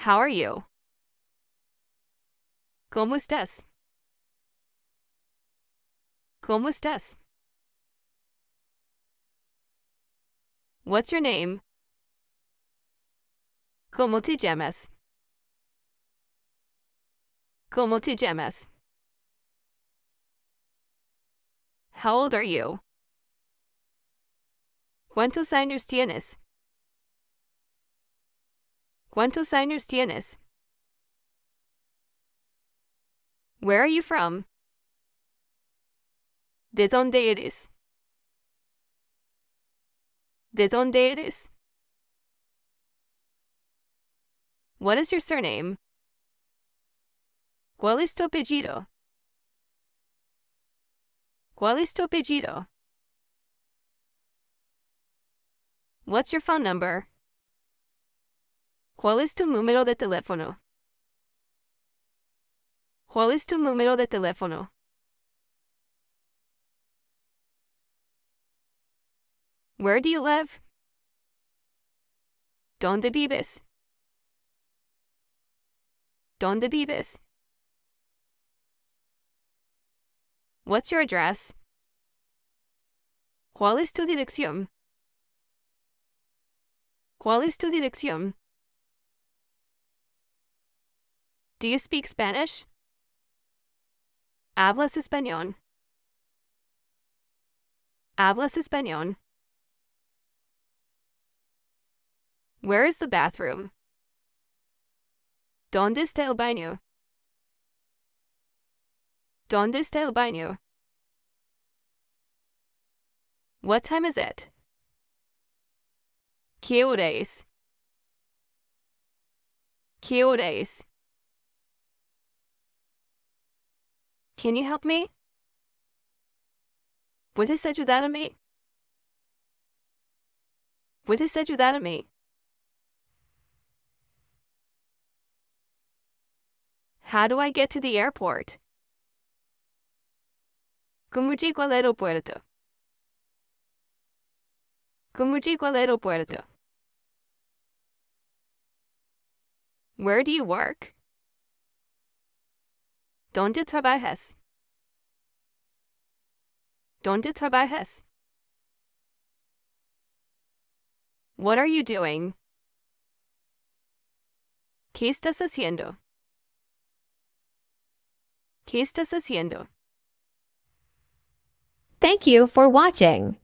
How are you? ¿Cómo estás? ¿Cómo estás? What's your name? ¿Cómo te llamas? ¿Cómo te llamas? How old are you? ¿Cuántos años tienes? ¿Cuántos años tienes? Where are you from? ¿De dónde eres? ¿De dónde eres? What is your surname? ¿Cuál es tu apellido? ¿Cuál es tu apellido? What's your phone number? ¿Cuál es tu número de teléfono? ¿Cuál es tu número de teléfono? Where do you live? ¿Dónde vives? ¿Dónde vives? What's your address? ¿Cuál es tu dirección? ¿Cuál es tu dirección? Do you speak Spanish? ¿Hablas español? ¿Hablas español? Where is the bathroom? ¿Dónde está el baño? ¿Dónde está el baño? What time is it? ¿Qué hora es? ¿Qué hora es? Can you help me? ¿Puedes ayudarme? ¿Puedes ayudarme? How do I get to the airport? ¿Cómo llego al aeropuerto? ¿Cómo llego al aeropuerto? Where do you work? ¿Dónde trabajas? ¿Dónde trabajas? What are you doing? ¿Qué estás haciendo? ¿Qué estás haciendo? Thank you for watching.